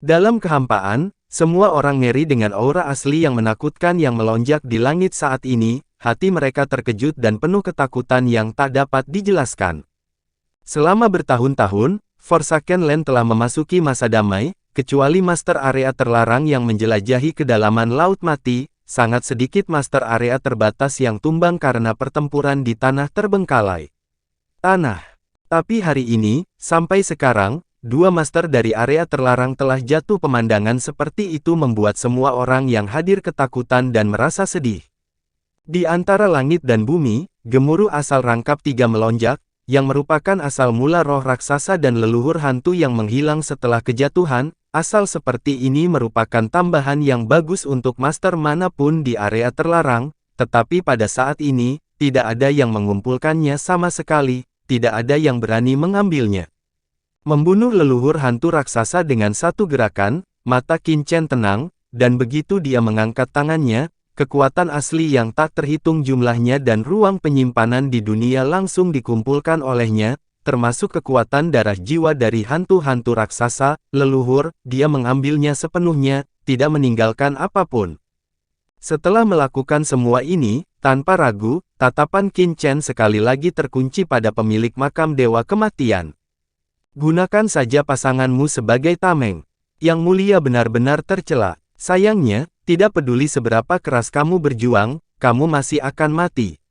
Dalam kehampaan, semua orang ngeri dengan aura asli yang menakutkan yang melonjak di langit saat ini, hati mereka terkejut dan penuh ketakutan yang tak dapat dijelaskan. Selama bertahun-tahun, Forsaken Land telah memasuki masa damai, kecuali Master Area terlarang yang menjelajahi kedalaman Laut Mati, sangat sedikit Master Area terbatas yang tumbang karena pertempuran di tanah terbengkalai. Tapi hari ini, sampai sekarang, dua master dari area terlarang telah jatuh. Pemandangan seperti itu membuat semua orang yang hadir ketakutan dan merasa sedih. Di antara langit dan bumi, gemuruh asal rangkap tiga melonjak, yang merupakan asal mula roh raksasa dan leluhur hantu yang menghilang setelah kejatuhan. Asal seperti ini merupakan tambahan yang bagus untuk master manapun di area terlarang, tetapi pada saat ini, tidak ada yang mengumpulkannya sama sekali, tidak ada yang berani mengambilnya. Membunuh leluhur hantu raksasa dengan satu gerakan, mata Qin Chen tenang, dan begitu dia mengangkat tangannya, kekuatan asli yang tak terhitung jumlahnya dan ruang penyimpanan di dunia langsung dikumpulkan olehnya, termasuk kekuatan darah jiwa dari hantu-hantu raksasa, leluhur. Dia mengambilnya sepenuhnya, tidak meninggalkan apapun. Setelah melakukan semua ini, tanpa ragu, tatapan Qin Chen sekali lagi terkunci pada pemilik makam Dewa Kematian. Gunakan saja pasanganmu sebagai tameng. Yang mulia benar-benar tercela. Sayangnya, tidak peduli seberapa keras kamu berjuang, kamu masih akan mati.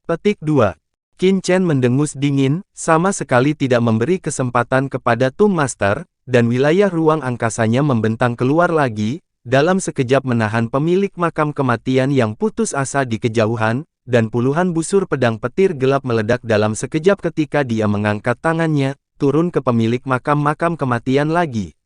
Petik 2. Qin Chen mendengus dingin, sama sekali tidak memberi kesempatan kepada Tomb Master, dan wilayah ruang angkasanya membentang keluar lagi, dalam sekejap menahan pemilik makam kematian yang putus asa di kejauhan, dan puluhan busur pedang petir gelap meledak dalam sekejap ketika dia mengangkat tangannya, turun ke pemilik makam kematian lagi.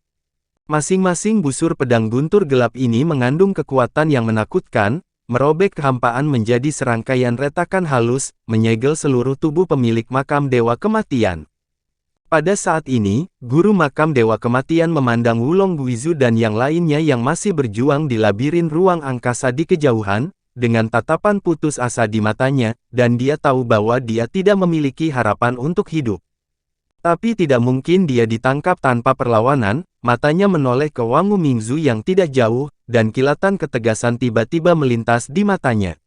Masing-masing busur pedang guntur gelap ini mengandung kekuatan yang menakutkan, merobek kehampaan menjadi serangkaian retakan halus, menyegel seluruh tubuh pemilik makam Dewa Kematian. Pada saat ini, guru makam Dewa Kematian memandang Wulong Guizu dan yang lainnya yang masih berjuang di labirin ruang angkasa di kejauhan, dengan tatapan putus asa di matanya, dan dia tahu bahwa dia tidak memiliki harapan untuk hidup. Tapi tidak mungkin dia ditangkap tanpa perlawanan. Matanya menoleh ke Wangu Mingzu yang tidak jauh, dan kilatan ketegasan tiba-tiba melintas di matanya.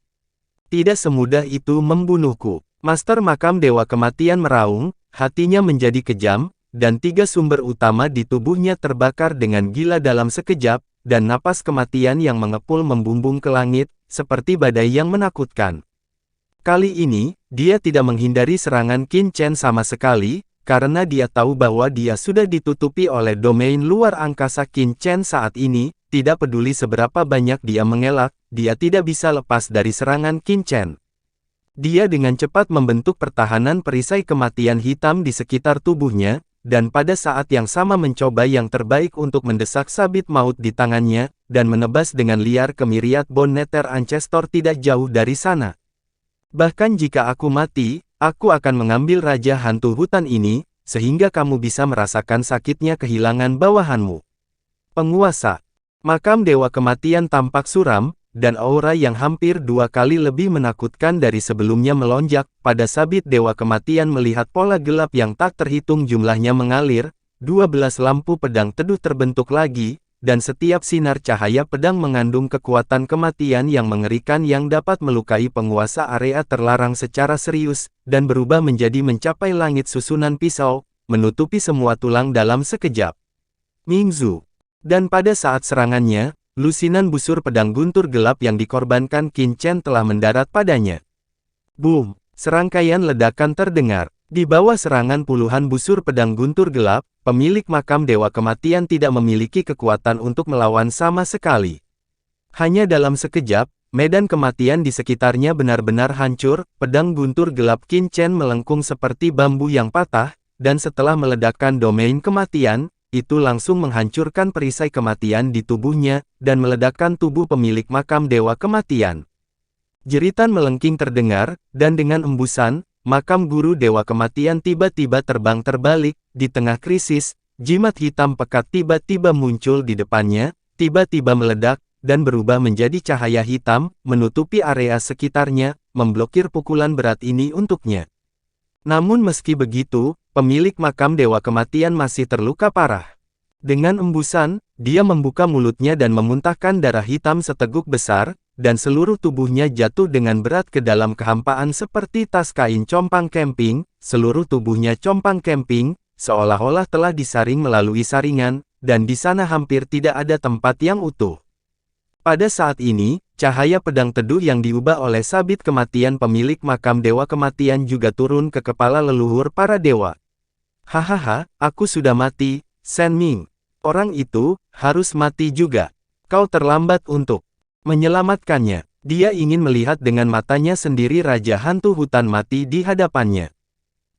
Tidak semudah itu membunuhku. Master makam Dewa Kematian meraung, hatinya menjadi kejam, dan tiga sumber utama di tubuhnya terbakar dengan gila dalam sekejap, dan napas kematian yang mengepul membumbung ke langit, seperti badai yang menakutkan. Kali ini, dia tidak menghindari serangan Qin Chen sama sekali, karena dia tahu bahwa dia sudah ditutupi oleh domain luar angkasa Qin Chen saat ini. Tidak peduli seberapa banyak dia mengelak, dia tidak bisa lepas dari serangan Qin Chen. Dia dengan cepat membentuk pertahanan perisai kematian hitam di sekitar tubuhnya, dan pada saat yang sama mencoba yang terbaik untuk mendesak sabit maut di tangannya, dan menebas dengan liar ke Myriad Bone Nether Ancestor tidak jauh dari sana. Bahkan jika aku mati, aku akan mengambil Raja Hantu Hutan ini, sehingga kamu bisa merasakan sakitnya kehilangan bawahanmu. Penguasa. Makam Dewa Kematian tampak suram, dan aura yang hampir 2 kali lebih menakutkan dari sebelumnya melonjak. Pada sabit Dewa Kematian melihat pola gelap yang tak terhitung jumlahnya mengalir, 12 lampu pedang teduh terbentuk lagi, dan setiap sinar cahaya pedang mengandung kekuatan kematian yang mengerikan yang dapat melukai penguasa area terlarang secara serius, dan berubah menjadi mencapai langit susunan pisau, menutupi semua tulang dalam sekejap. Mingzu. Dan pada saat serangannya, lusinan busur pedang guntur gelap yang dikorbankan Qin Chen telah mendarat padanya. Boom! Serangkaian ledakan terdengar. Di bawah serangan puluhan busur pedang guntur gelap, pemilik makam Dewa Kematian tidak memiliki kekuatan untuk melawan sama sekali. Hanya dalam sekejap, medan kematian di sekitarnya benar-benar hancur. Pedang guntur gelap Qin Chen melengkung seperti bambu yang patah, dan setelah meledakkan domain kematian, itu langsung menghancurkan perisai kematian di tubuhnya, dan meledakkan tubuh pemilik makam Dewa Kematian. Jeritan melengking terdengar, dan dengan embusan, makam guru Dewa Kematian tiba-tiba terbang terbalik. Di tengah krisis, jimat hitam pekat tiba-tiba muncul di depannya, tiba-tiba meledak, dan berubah menjadi cahaya hitam, menutupi area sekitarnya, memblokir pukulan berat ini untuknya. Namun meski begitu, pemilik makam Dewa Kematian masih terluka parah. Dengan embusan, dia membuka mulutnya dan memuntahkan darah hitam seteguk besar, dan seluruh tubuhnya jatuh dengan berat ke dalam kehampaan seperti tas kain compang camping, seluruh tubuhnya compang camping, seolah-olah telah disaring melalui saringan, dan di sana hampir tidak ada tempat yang utuh. Pada saat ini, cahaya pedang teduh yang diubah oleh sabit kematian pemilik makam dewa kematian juga turun ke kepala leluhur para dewa. Hahaha, aku sudah mati, Shen Ming. Orang itu harus mati juga. Kau terlambat untuk menyelamatkannya. Dia ingin melihat dengan matanya sendiri Raja Hantu Hutan mati di hadapannya.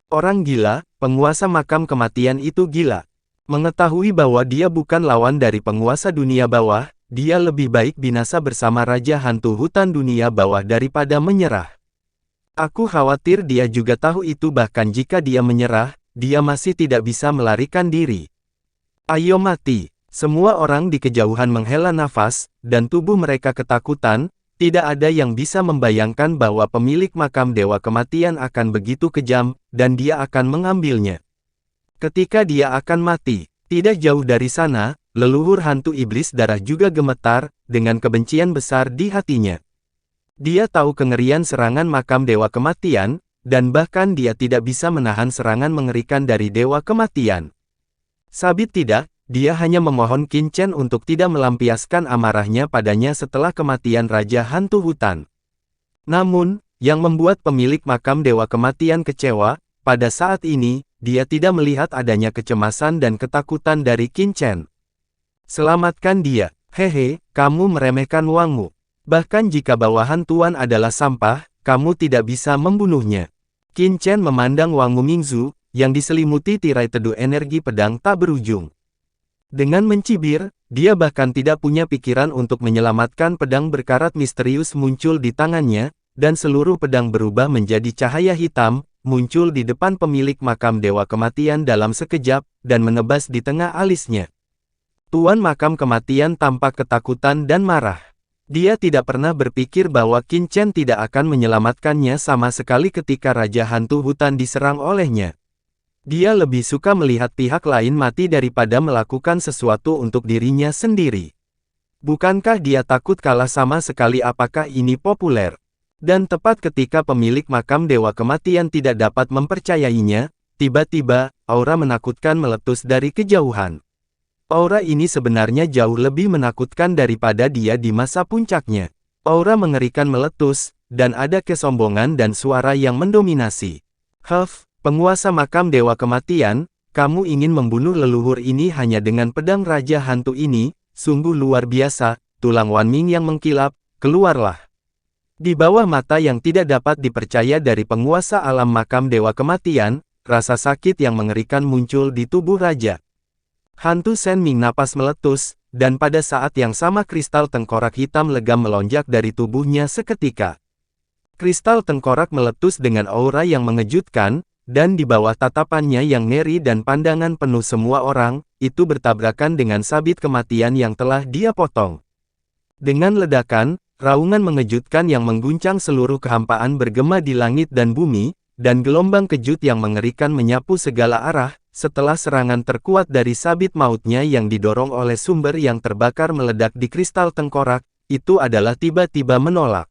Orang gila, penguasa makam kematian itu gila. Mengetahui bahwa dia bukan lawan dari penguasa dunia bawah, dia lebih baik binasa bersama Raja Hantu Hutan dunia bawah daripada menyerah. Aku khawatir dia juga tahu itu, bahkan jika dia menyerah, dia masih tidak bisa melarikan diri. Ayo mati. Semua orang di kejauhan menghela nafas, dan tubuh mereka ketakutan. Tidak ada yang bisa membayangkan bahwa pemilik makam dewa kematian akan begitu kejam, dan dia akan mengambilnya. Ketika dia akan mati, tidak jauh dari sana, leluhur hantu iblis darah juga gemetar, dengan kebencian besar di hatinya. Dia tahu kengerian serangan makam dewa kematian, dan bahkan dia tidak bisa menahan serangan mengerikan dari dewa kematian. Sabit tidak. Dia hanya memohon Qin Chen untuk tidak melampiaskan amarahnya padanya setelah kematian Raja Hantu Hutan. Namun, yang membuat pemilik makam dewa kematian kecewa, pada saat ini, dia tidak melihat adanya kecemasan dan ketakutan dari Qin Chen. Selamatkan dia. Hehe, kamu meremehkan Wangmu. Bahkan jika bawahan Tuan adalah sampah, kamu tidak bisa membunuhnya. Qin Chen memandang Wangmu Mingzu, yang diselimuti tirai teduh energi pedang tak berujung. Dengan mencibir, dia bahkan tidak punya pikiran untuk menyelamatkan pedang berkarat misterius muncul di tangannya, dan seluruh pedang berubah menjadi cahaya hitam, muncul di depan pemilik makam dewa kematian dalam sekejap, dan menebas di tengah alisnya. Tuan makam kematian tampak ketakutan dan marah. Dia tidak pernah berpikir bahwa Qin Chen tidak akan menyelamatkannya sama sekali ketika Raja Hantu Hutan diserang olehnya. Dia lebih suka melihat pihak lain mati daripada melakukan sesuatu untuk dirinya sendiri. Bukankah dia takut kalah sama sekali? Apakah ini populer? Dan tepat ketika pemilik makam dewa kematian tidak dapat mempercayainya, tiba-tiba, aura menakutkan meletus dari kejauhan. Aura ini sebenarnya jauh lebih menakutkan daripada dia di masa puncaknya. Aura mengerikan meletus, dan ada kesombongan dan suara yang mendominasi. Huff. Penguasa makam dewa kematian, kamu ingin membunuh leluhur ini hanya dengan pedang Raja Hantu ini, sungguh luar biasa, tulang Wan Ming yang mengkilap, keluarlah. Di bawah mata yang tidak dapat dipercaya dari penguasa alam makam dewa kematian, rasa sakit yang mengerikan muncul di tubuh Raja Hantu Shen Ming napas meletus, dan pada saat yang sama kristal tengkorak hitam legam melonjak dari tubuhnya seketika. Kristal tengkorak meletus dengan aura yang mengejutkan, dan di bawah tatapannya yang ngeri dan pandangan penuh semua orang, itu bertabrakan dengan sabit kematian yang telah dia potong. Dengan ledakan, raungan mengejutkan yang mengguncang seluruh kehampaan bergema di langit dan bumi, dan gelombang kejut yang mengerikan menyapu segala arah, setelah serangan terkuat dari sabit mautnya yang didorong oleh sumber yang terbakar meledak di kristal tengkorak, itu adalah tiba-tiba menolak.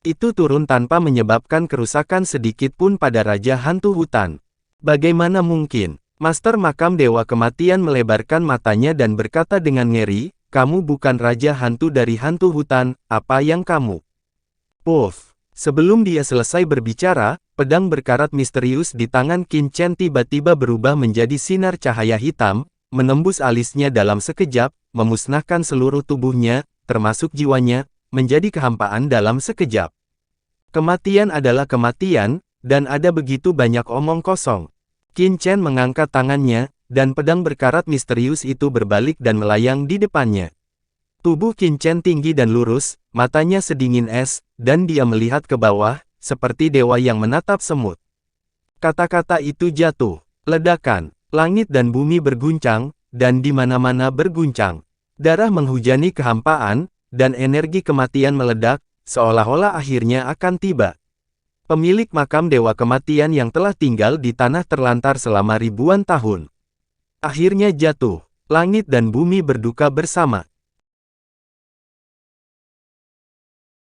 Itu turun tanpa menyebabkan kerusakan sedikit pun pada Raja Hantu Hutan. Bagaimana mungkin? Master makam dewa kematian melebarkan matanya dan berkata dengan ngeri, kamu bukan Raja Hantu dari Hantu Hutan, apa yang kamu? Puff. Sebelum dia selesai berbicara, pedang berkarat misterius di tangan Qin Chen tiba-tiba berubah menjadi sinar cahaya hitam, menembus alisnya dalam sekejap, memusnahkan seluruh tubuhnya, termasuk jiwanya, menjadi kehampaan dalam sekejap. Kematian adalah kematian, dan ada begitu banyak omong kosong. Qin Chen mengangkat tangannya, dan pedang berkarat misterius itu berbalik dan melayang di depannya. Tubuh Qin Chen tinggi dan lurus, matanya sedingin es, dan dia melihat ke bawah, seperti dewa yang menatap semut. Kata-kata itu jatuh. Ledakan, langit dan bumi berguncang, dan di mana-mana berguncang. Darah menghujani kehampaan, dan energi kematian meledak, seolah-olah akhirnya akan tiba. Pemilik makam dewa kematian yang telah tinggal di tanah terlantar selama ribuan tahun akhirnya jatuh. Langit dan bumi berduka bersama.